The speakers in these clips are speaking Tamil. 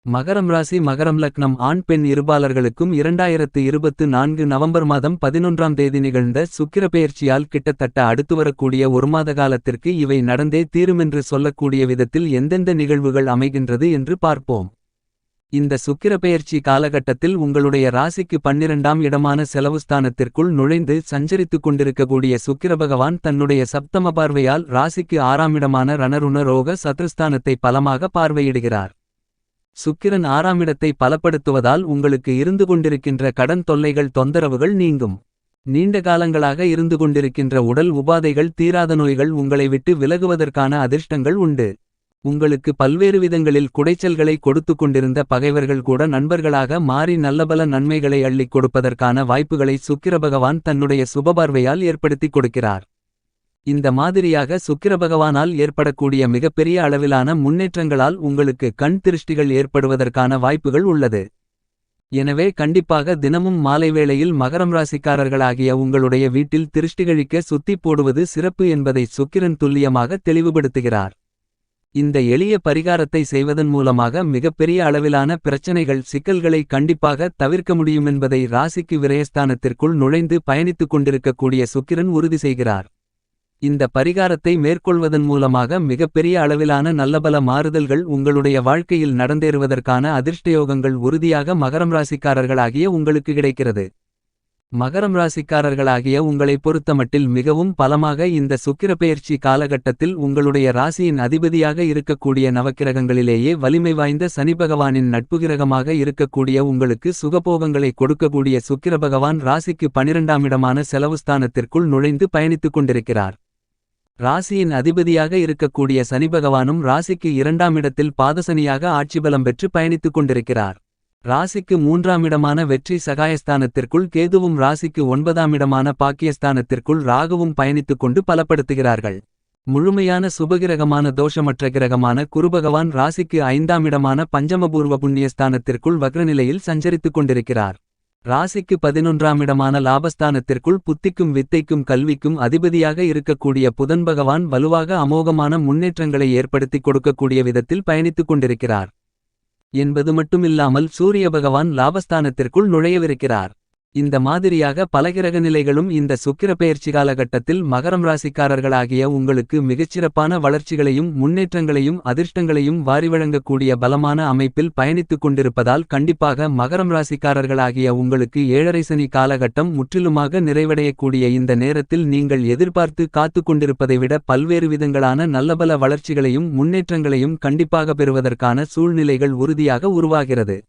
மகரம் ராசி மகரம் லக்னம் ஆண் பெண் இருபாலர்களுக்கும் 2024 நவம்பர் மாதம் 11ஆம் தேதி நிகழ்ந்த சுக்கிரப்பெயர்ச்சியால் கிட்டத்தட்ட அடுத்து வரக்கூடிய ஒரு மாத காலத்திற்கு இவை நடந்தே தீருமென்று சொல்லக்கூடிய விதத்தில் எந்தெந்த நிகழ்வுகள் அமைகின்றது என்று பார்ப்போம். இந்த சுக்கிரப்பெயர்ச்சி காலகட்டத்தில் உங்களுடைய ராசிக்கு 12ஆம் இடமான செலவுஸ்தானத்திற்குள் நுழைந்து சஞ்சரித்துக் கொண்டிருக்கக்கூடிய சுக்கிரபகவான் தன்னுடைய சப்தம பார்வையால் ராசிக்கு 6ஆம் இடமான ரணருண ரோக சத்ருஸ்தானத்தை பலமாக பார்வையிடுகிறார். சுக்கிரன் 6ஆம் இடத்தை பலப்படுத்துவதால் உங்களுக்கு இருந்து கொண்டிருக்கின்ற கடன் தொல்லைகள் தொந்தரவுகள் நீங்கும். நீண்ட காலங்களாக இருந்து கொண்டிருக்கின்ற உடல் உபாதைகள் தீராத நோய்கள் உங்களை விட்டு விலகுவதற்கான அதிர்ஷ்டங்கள் உண்டு. உங்களுக்கு பல்வேறு விதங்களில் குடைச்சல்களை கொடுத்து கொண்டிருந்த பகைவர்கள் கூட நண்பர்களாக மாறி நல்லபல நன்மைகளை அள்ளிக் கொடுப்பதற்கான வாய்ப்புகளை சுக்கிரபகவான் தன்னுடைய சுபபார்வையால் ஏற்படுத்திக் கொடுக்கிறார். இந்த மாதிரியாக சுக்கிரபகவானால் ஏற்படக்கூடிய மிகப்பெரிய அளவிலான முன்னேற்றங்களால் உங்களுக்கு கண் திருஷ்டிகள் ஏற்படுவதற்கான வாய்ப்புகள் உள்ளது. எனவே கண்டிப்பாக தினமும் மாலை வேளையில் மகரம் ராசிக்காரர்களாகிய உங்களுடைய வீட்டில் திருஷ்டிகழிக்க சுத்தி போடுவது சிறப்பு என்பதை சுக்கிரன் துல்லியமாக தெளிவுபடுத்துகிறார். இந்த எளிய பரிகாரத்தை செய்வதன் மூலமாக மிகப்பெரிய அளவிலான பிரச்சனைகள் சிக்கல்களை கண்டிப்பாக தவிர்க்க முடியுமென்பதை ராசிக்கு விரயஸ்தானத்திற்குள் நுழைந்து பயணித்துக் கொண்டிருக்கக்கூடிய சுக்கிரன் உறுதி செய்கிறார். இந்த பரிகாரத்தை மேற்கொள்வதன் மூலமாக மிகப்பெரிய அளவிலான நல்லபல மாறுதல்கள் உங்களுடைய வாழ்க்கையில் நடந்தேறுவதற்கான அதிர்ஷ்டயோகங்கள் உறுதியாக மகரம் ராசிக்காரர்களாகிய உங்களுக்கு கிடைக்கிறது. மகரம் ராசிக்காரர்களாகிய உங்களை பொறுத்தமட்டில் மிகவும் பலமாக இந்த சுக்கிரப்பெயர்ச்சி காலகட்டத்தில் உங்களுடைய ராசியின் அதிபதியாக இருக்கக்கூடிய நவக்கிரகங்களிலேயே வலிமை வாய்ந்த சனிபகவானின் நட்புகிரகமாக இருக்கக்கூடிய உங்களுக்கு சுகபோகங்களை கொடுக்கக்கூடிய சுக்கிரபகவான் ராசிக்கு 12ஆம் இடமான செலவுஸ்தானத்திற்குள் நுழைந்து பயணித்துக் கொண்டிருக்கிறார். ராசியின் அதிபதியாக இருக்கக்கூடிய சனிபகவானும் ராசிக்கு 2ஆம் இடத்தில் பாதசனியாக ஆட்சிபலம் பெற்று பயணித்துக் கொண்டிருக்கிறார். ராசிக்கு 3ஆம் இடமான வெற்றி சகாயஸ்தானத்திற்குள் கேதுவும் ராசிக்கு 9ஆம் இடமான பாக்கியஸ்தானத்திற்குள் ராகுவும் பயணித்துக் கொண்டு பலப்படுத்துகிறார்கள். முழுமையான சுபகிரகமான தோஷமற்ற கிரகமான குருபகவான் ராசிக்கு 5ஆம் இடமான பஞ்சமபூர்வ புண்ணியஸ்தானத்திற்குள் வக்ரநிலையில் சஞ்சரித்துக் கொண்டிருக்கிறார். ராசிக்கு 11ஆம் இடமான லாபஸ்தானத்திற்குள் புத்திக்கும் வித்தைக்கும் கல்விக்கும் அதிபதியாக இருக்கக்கூடிய புதன் பகவான் வலுவாக அமோகமான முன்னேற்றங்களை ஏற்படுத்திக் கொடுக்கக்கூடிய விதத்தில் பயணித்துக் கொண்டிருக்கிறார் என்பது மட்டுமில்லாமல் சூரிய பகவான் லாபஸ்தானத்திற்குள் நுழையவிருக்கிறார். இந்த மாதிரியாக பல கிரக நிலைகளும் இந்த சுக்கிரப்பெயர்ச்சி காலகட்டத்தில் மகரம் ராசிக்காரர்களாகிய உங்களுக்கு மிகச்சிறப்பான வளர்ச்சிகளையும் முன்னேற்றங்களையும் அதிர்ஷ்டங்களையும் வாரி வழங்கக்கூடிய பலமான அமைப்பில் பயணித்துக் கொண்டிருப்பதால் கண்டிப்பாக மகரம் ராசிக்காரர்களாகிய உங்களுக்கு 7.5 சனி காலகட்டம் முற்றிலுமாக நிறைவடையக்கூடிய இந்த நேரத்தில் நீங்கள் எதிர்பார்த்து காத்து கொண்டிருப்பதை விட பல்வேறு விதங்களான நல்லபல வளர்ச்சிகளையும் முன்னேற்றங்களையும் கண்டிப்பாக பெறுவதற்கான சூழ்நிலைகள் உறுதியாக உருவாகிறது.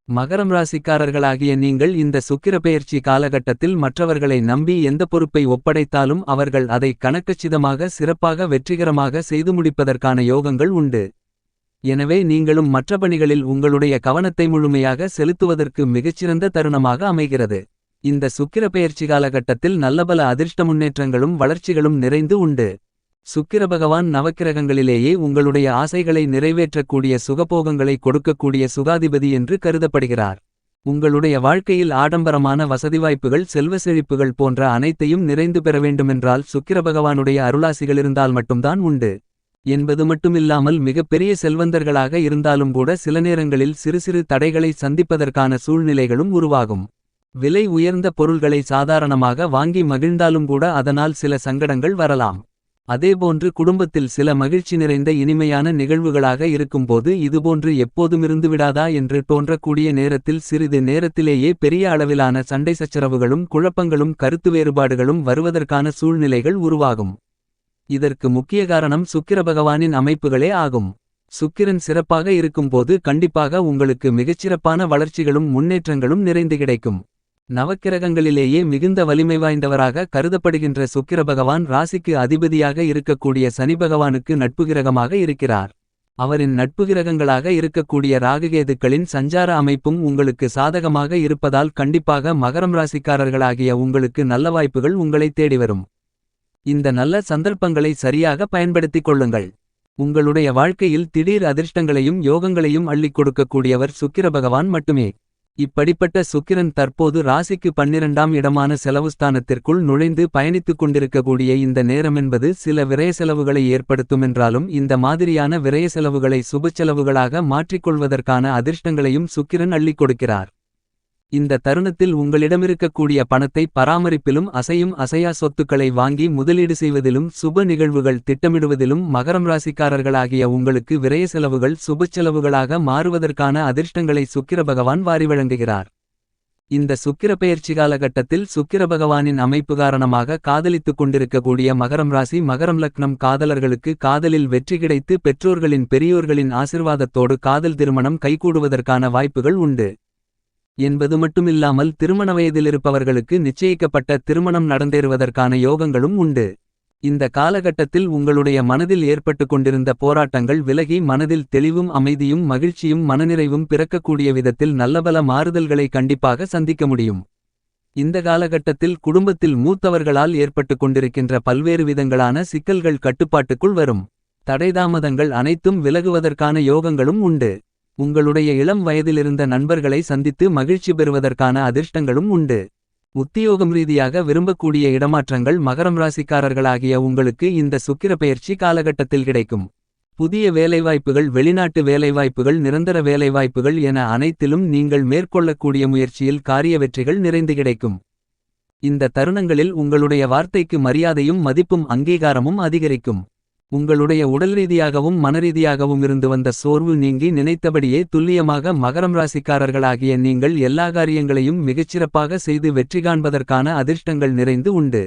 மகரம் ராசிக்காரர்களாகிய நீங்கள் இந்த சுக்கிரப்பெயர்ச்சி காலகட்டத்தில் மற்றவர்களை நம்பி எந்த பொறுப்பை ஒப்படைத்தாலும் அவர்கள் அதை கணக்கச்சிதமாக சிறப்பாக வெற்றிகரமாக செய்து முடிப்பதற்கான யோகங்கள் உண்டு. எனவே நீங்களும் மற்ற பணிகளில் உங்களுடைய கவனத்தை முழுமையாக செலுத்துவதற்கு மிகச்சிறந்த தருணமாக அமைகிறது. இந்த சுக்கிரப்பெயர்ச்சி காலகட்டத்தில் நல்லபல அதிர்ஷ்ட முன்னேற்றங்களும் வளர்ச்சிகளும் நிறைந்து உண்டு. சுக்கிரபகவான் நவக்கிரகங்களிலேயே உங்களுடைய ஆசைகளை நிறைவேற்றக்கூடிய சுகபோகங்களை கொடுக்கக்கூடிய சுகாதிபதி என்று கருதப்படுகிறார். உங்களுடைய வாழ்க்கையில் ஆடம்பரமான வசதி வாய்ப்புகள் செல்வ செழிப்புகள் போன்ற அனைத்தையும் நிறைந்து பெற வேண்டுமென்றால் சுக்கிரபகவானுடைய அருளாசிகள் இருந்தால் மட்டும்தான் உண்டு என்பது மட்டுமில்லாமல் மிகப்பெரிய செல்வந்தர்களாக இருந்தாலும் கூட சில நேரங்களில் சிறு சிறு தடைகளை சந்திப்பதற்கான சூழ்நிலைகளும் உருவாகும். விலை உயர்ந்த பொருள்களை சாதாரணமாக வாங்கி மகிழ்ந்தாலும் கூட அதனால் சில சங்கடங்கள் வரலாம். அதேபோன்று குடும்பத்தில் சில மகிழ்ச்சி நிறைந்த இனிமையான நிகழ்வுகளாக இருக்கும்போது இதுபோன்று எப்போதுமிருந்து விடாதா என்று தோன்றக்கூடிய நேரத்தில் சிறிது நேரத்திலேயே பெரிய அளவிலான சண்டை சச்சரவுகளும் குழப்பங்களும் கருத்து வேறுபாடுகளும் வருவதற்கான சூழ்நிலைகள் உருவாகும். இதற்கு முக்கிய காரணம் சுக்கிரபகவானின் அமைப்புகளே ஆகும். சுக்கிரன் சிறப்பாக இருக்கும்போது கண்டிப்பாக உங்களுக்கு மிகச்சிறப்பான வளர்ச்சிகளும் முன்னேற்றங்களும் நிறைந்து கிடைக்கும். நவக்கிரகங்களிலேயே மிகுந்த வலிமை வாய்ந்தவராக கருதப்படுகின்ற சுக்கிரபகவான் ராசிக்கு அதிபதியாக இருக்கக்கூடிய சனிபகவானுக்கு நட்புகிரகமாக இருக்கிறார். அவரின் நட்புகிரகங்களாக இருக்கக்கூடிய ராகுகேதுக்களின் சஞ்சார அமைப்பும் உங்களுக்கு சாதகமாக இருப்பதால் கண்டிப்பாக மகரம் ராசிக்காரர்களாகிய உங்களுக்கு நல்ல வாய்ப்புகள் உங்களை தேடிவரும். இந்த நல்ல சந்தர்ப்பங்களை சரியாக பயன்படுத்திக் கொள்ளுங்கள். உங்களுடைய வாழ்க்கையில் திடீர் அதிர்ஷ்டங்களையும் யோகங்களையும் அள்ளிக் கொடுக்கக்கூடியவர் சுக்கிரபகவான் மட்டுமே. இப்படிப்பட்ட சுக்கிரன் தற்போது ராசிக்கு 12ஆம் இடமான செலவுஸ்தானத்திற்குள் நுழைந்து பயணித்துக் கொண்டிருக்கக்கூடிய இந்த நேரமென்பது சில விரய செலவுகளை ஏற்படுத்துமென்றாலும் இந்த மாதிரியான விரய செலவுகளை சுபச்செலவுகளாக மாற்றிக்கொள்வதற்கான அதிர்ஷ்டங்களையும் சுக்கிரன் அள்ளிக் கொடுக்கிறார். இந்த தருணத்தில் உங்களிடமிருக்கக்கூடிய பணத்தை பராமரிப்பிலும் அசையும் அசையா சொத்துக்களை வாங்கி முதலீடு செய்வதிலும் சுப நிகழ்வுகள் திட்டமிடுவதிலும் மகரம் ராசிக்காரர்களாகிய உங்களுக்கு விரய செலவுகள் சுபச்செலவுகளாக மாறுவதற்கான அதிர்ஷ்டங்களை சுக்கிர பகவான் வாரி வழங்குகிறார். இந்த சுக்கிர பெயர்ச்சி காலகட்டத்தில் சுக்கிர பகவானின் அமைப்பு காரணமாக காதலித்துக் கொண்டிருக்கக்கூடிய மகரம் ராசி மகரம் லக்னம் காதலர்களுக்கு காதலில் வெற்றி கிடைத்து பெற்றோர்களின் பெரியோர்களின் ஆசிர்வாதத்தோடு காதல் திருமணம் கைகூடுவதற்கான வாய்ப்புகள் உண்டு என்பது மட்டுமில்லாமல் திருமண வயதிலிருப்பவர்களுக்கு நிச்சயிக்கப்பட்ட திருமணம் நடந்தேறுவதற்கான யோகங்களும் உண்டு. இந்த காலகட்டத்தில் உங்களுடைய மனதில் ஏற்பட்டு கொண்டிருந்த போராட்டங்கள் விலகி மனதில் தெளிவும் அமைதியும் மகிழ்ச்சியும் மனநிறைவும் பிறக்கக்கூடிய விதத்தில் நல்லபல மாறுதல்களை கண்டிப்பாக சந்திக்க முடியும். இந்த காலகட்டத்தில் குடும்பத்தில் மூத்தவர்களால் ஏற்பட்டு கொண்டிருக்கின்ற பல்வேறு விதங்களான சிக்கல்கள் கட்டுப்பாட்டுக்குள் வரும். தடைதாமதங்கள் அனைத்தும் விலகுவதற்கான யோகங்களும் உண்டு. உங்களுடைய இளம் வயதிலிருந்த நண்பர்களை சந்தித்து மகிழ்ச்சி பெறுவதற்கான அதிர்ஷ்டங்களும் உண்டு. உத்தியோகம் ரீதியாக விரும்பக்கூடிய இடமாற்றங்கள் மகரம் ராசிக்காரர்களாகிய உங்களுக்கு இந்த சுக்கிர பெயர்ச்சி காலகட்டத்தில் கிடைக்கும். புதிய வேலைவாய்ப்புகள் வெளிநாட்டு வேலைவாய்ப்புகள் நிரந்தர வேலைவாய்ப்புகள் என அனைத்திலும் நீங்கள் மேற்கொள்ளக்கூடிய முயற்சியில் காரிய வெற்றிகள் நிறைந்து கிடைக்கும். இந்த தருணங்களில் உங்களுடைய வார்த்தைக்கு மரியாதையும் மதிப்பும் அங்கீகாரமும் அதிகரிக்கும். உங்களுடைய உடல் ரீதியாகவும் மனரீதியாகவும் இருந்து வந்த சோர்வு நீங்கி நினைத்தபடியே துல்லியமாக மகரம் ராசிக்காரர்களாகிய நீங்கள் எல்லா காரியங்களையும் மிகச்சிறப்பாக செய்து வெற்றி காண்பதற்கான அதிர்ஷ்டங்கள் நிறைந்து உண்டு.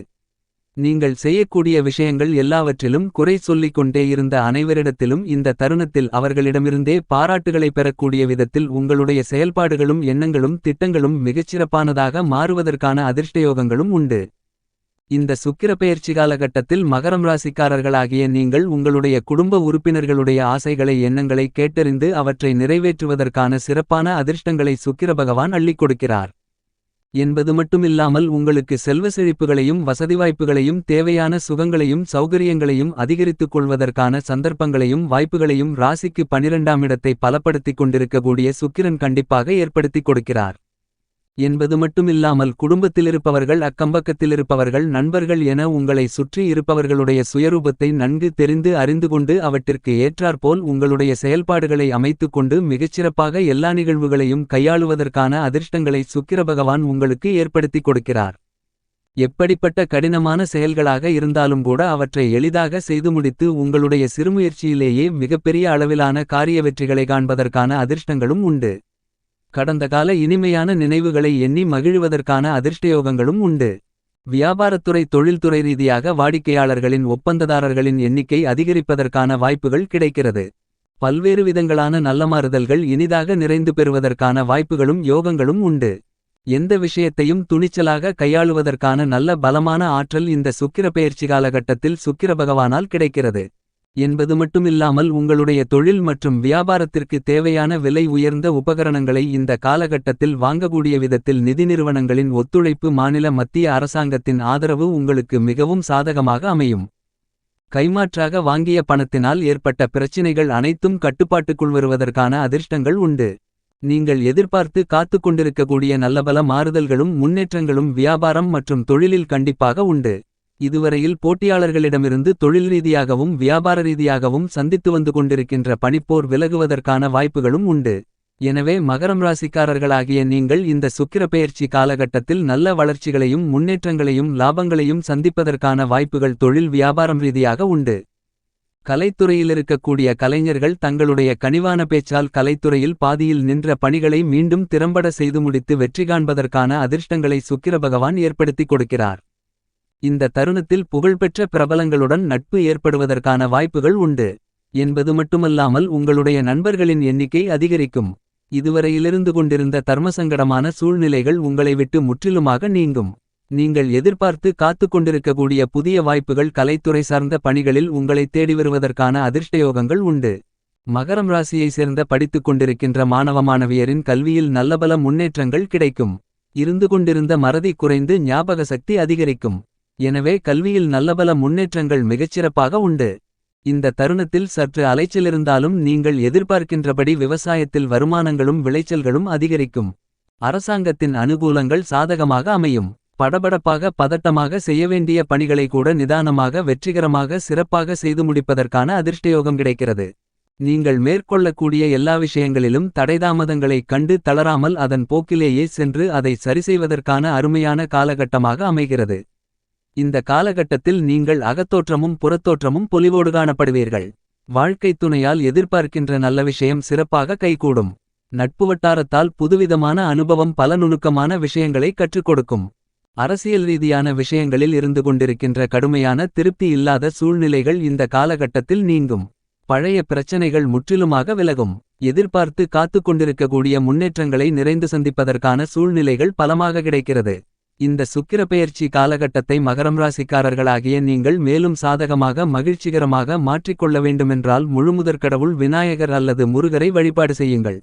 நீங்கள் செய்யக்கூடிய விஷயங்கள் எல்லாவற்றிலும் குறை சொல்லிக் கொண்டே இருந்த அனைவரிடத்திலும் இந்த தருணத்தில் அவர்களிடமிருந்தே பாராட்டுகளை பெறக்கூடிய விதத்தில் உங்களுடைய செயல்பாடுகளும் எண்ணங்களும் திட்டங்களும் மிகச்சிறப்பானதாக மாறுவதற்கான அதிர்ஷ்டயோகங்களும் உண்டு. இந்த சுக்கிர பெயர்ச்சி காலகட்டத்தில் மகரம் ராசிக்காரர்களாகிய நீங்கள் உங்களுடைய குடும்ப உறுப்பினர்களுடைய ஆசைகளை எண்ணங்களை கேட்டறிந்து அவற்றை நிறைவேற்றுவதற்கான சிறப்பான அதிர்ஷ்டங்களை சுக்கிர பகவான் அள்ளிக் கொடுக்கிறார் என்பது மட்டுமில்லாமல் உங்களுக்கு செல்வ செழிப்புகளையும் வசதி வாய்ப்புகளையும் தேவையான சுகங்களையும் சௌகரியங்களையும் அதிகரித்துக் கொள்வதற்கான சந்தர்ப்பங்களையும் வாய்ப்புகளையும் ராசிக்கு 12ஆம் இடத்தை பலப்படுத்திக் கொண்டிருக்கக்கூடிய சுக்கிரன் கண்டிப்பாக ஏற்படுத்திக் கொடுக்கிறார் என்பது மட்டுமில்லாமல் குடும்பத்திலிருப்பவர்கள் அக்கம்பக்கத்திலிருப்பவர்கள் நண்பர்கள் என உங்களை சுற்றி இருப்பவர்களுடைய சுயரூபத்தை நன்கு தெரிந்து அறிந்து கொண்டு அவற்றிற்கு ஏற்றாற்போல் உங்களுடைய செயல்பாடுகளை அமைத்துக் கொண்டு மிகச்சிறப்பாக எல்லா நிகழ்வுகளையும் கையாளுவதற்கான அதிர்ஷ்டங்களை சுக்கிர பகவான் உங்களுக்கு ஏற்படுத்திக் கொடுக்கிறார். எப்படிப்பட்ட கடினமான செயல்களாக இருந்தாலும் கூட அவற்றை எளிதாக செய்து முடித்து உங்களுடைய சிறுமுயற்சியிலேயே மிகப்பெரிய அளவிலான காரிய வெற்றிகளை காண்பதற்கான அதிர்ஷ்டங்களும் உண்டு. கடந்த கால இனிமையான நினைவுகளை எண்ணி மகிழ்வதற்கான அதிர்ஷ்டயோகங்களும் உண்டு. வியாபாரத்துறை தொழில்துறை ரீதியாக வாடிக்கையாளர்களின் ஒப்பந்ததாரர்களின் எண்ணிக்கை அதிகரிப்பதற்கான வாய்ப்புகள் கிடைக்கிறது. பல்வேறு விதங்களான நல்ல மாறுதல்கள் இனிதாக நிறைந்து பெறுவதற்கான வாய்ப்புகளும் யோகங்களும் உண்டு. எந்த விஷயத்தையும் துணிச்சலாக கையாளுவதற்கான நல்ல பலமான ஆற்றல் இந்த சுக்கிர பெயர்ச்சி காலகட்டத்தில் சுக்கிர பகவானால் கிடைக்கிறது என்பது மட்டுமில்லாமல் உங்களுடைய தொழில் மற்றும் வியாபாரத்திற்கு தேவையான விலை உயர்ந்த உபகரணங்களை இந்த காலகட்டத்தில் வாங்கக்கூடிய விதத்தில் நிதி நிறுவனங்களின் ஒத்துழைப்பு மாநில மத்திய அரசாங்கத்தின் ஆதரவு உங்களுக்கு மிகவும் சாதகமாக அமையும். கைமாற்றாக வாங்கிய பணத்தினால் ஏற்பட்ட பிரச்சினைகள் அனைத்தும் கட்டுப்பாட்டுக்குள் வருவதற்கான அதிர்ஷ்டங்கள் உண்டு. நீங்கள் எதிர்பார்த்து காத்துக் கொண்டிருக்கக்கூடிய நல்லபல மாறுதல்களும் முன்னேற்றங்களும் வியாபாரம் மற்றும் தொழிலில் கண்டிப்பாக உண்டு. இதுவரையில் போட்டியாளர்களிடமிருந்து தொழில் ரீதியாகவும் வியாபார ரீதியாகவும் சந்தித்து வந்து கொண்டிருக்கின்ற பணிப்போர் விலகுவதற்கான வாய்ப்புகளும் உண்டு. எனவே மகரம் ராசிக்காரர்களாகிய நீங்கள் இந்த சுக்கிர பெயர்ச்சி காலகட்டத்தில் நல்ல வளர்ச்சிகளையும் முன்னேற்றங்களையும் லாபங்களையும் சந்திப்பதற்கான வாய்ப்புகள் தொழில் வியாபாரம் ரீதியாக உண்டு. கலைத்துறையிலிருக்கக்கூடிய கலைஞர்கள் தங்களுடைய கனிவான பேச்சால் கலைத்துறையில் பாதியில் நின்ற பணிகளை மீண்டும் திறம்பட செய்து முடித்து வெற்றி காண்பதற்கான அதிர்ஷ்டங்களை சுக்கிர பகவான் ஏற்படுத்திக் கொடுக்கிறார். இந்த தருணத்தில் புகழ்பெற்ற பிரபலங்களுடன் நட்பு ஏற்படுவதற்கான வாய்ப்புகள் உண்டு என்பது மட்டுமல்லாமல் உங்களுடைய நண்பர்களின் எண்ணிக்கை அதிகரிக்கும். இதுவரையிலிருந்து கொண்டிருந்த தர்மசங்கடமான சூழ்நிலைகள் உங்களை விட்டு முற்றிலுமாக நீங்கும். நீங்கள் எதிர்பார்த்து காத்துக் கொண்டிருக்கக்கூடிய புதிய வாய்ப்புகள் கலைத்துறை சார்ந்த பணிகளில் உங்களை தேடி வருவதற்கான அதிர்ஷ்டயோகங்கள் உண்டு. மகரம் ராசியை சேர்ந்த படித்துக் கொண்டிருக்கின்ற மாணவ மாணவியரின் கல்வியில் நல்லபல முன்னேற்றங்கள் கிடைக்கும். இருந்து கொண்டிருந்த மறதி குறைந்து ஞாபக சக்தி அதிகரிக்கும். எனவே கல்வியில் நல்லபல முன்னேற்றங்கள் மிகச்சிறப்பாக உண்டு. இந்த தருணத்தில் சற்று அலைச்சலிருந்தாலும் நீங்கள் எதிர்பார்க்கின்றபடி விவசாயத்தில் வருமானங்களும் விளைச்சல்களும் அதிகரிக்கும். அரசாங்கத்தின் அனுகூலங்கள் சாதகமாக அமையும். படபடப்பாக பதட்டமாக செய்யவேண்டிய பணிகளை கூட நிதானமாக வெற்றிகரமாக சிறப்பாக செய்து முடிப்பதற்கான அதிர்ஷ்டயோகம் கிடைக்கிறது. நீங்கள் மேற்கொள்ளக்கூடிய எல்லா விஷயங்களிலும் தடைதாமதங்களைக் கண்டு தளராமல் அதன் போக்கிலேயே சென்று அதை சரிசெய்வதற்கான அருமையான காலகட்டமாக அமைகிறது. இந்த காலகட்டத்தில் நீங்கள் அகத்தோற்றமும் புறத்தோற்றமும் பொலிவோடு காணப்படுவீர்கள். வாழ்க்கைத் துணையால் எதிர்பார்க்கின்ற நல்ல விஷயம் சிறப்பாக கைகூடும். நட்பு வட்டாரத்தால் புதுவிதமான அனுபவம் பல நுணுக்கமான விஷயங்களை கற்றுக் கொடுக்கும். அரசியல் ரீதியான விஷயங்களில் இருந்து கொண்டிருக்கின்ற கடுமையான திருப்தி இல்லாத சூழ்நிலைகள் இந்த காலகட்டத்தில் நீங்கும். பழைய பிரச்சனைகள் முற்றிலுமாக விலகும். எதிர்பார்த்து காத்து கொண்டிருக்கக்கூடிய முன்னேற்றங்களை நிறைந்து சந்திப்பதற்கான சூழ்நிலைகள் பலமாக கிடைக்கிறது. இந்த சுக்கிரப்பெயர்ச்சி காலகட்டத்தை மகரம் ராசிக்காரர்களாகிய நீங்கள் மேலும் சாதகமாக மகிழ்ச்சிகரமாக மாற்றிக்கொள்ள வேண்டுமென்றால் முழுமுதற்கடவுள் விநாயகர் அல்லது முருகரை வழிபாடு செய்யுங்கள்.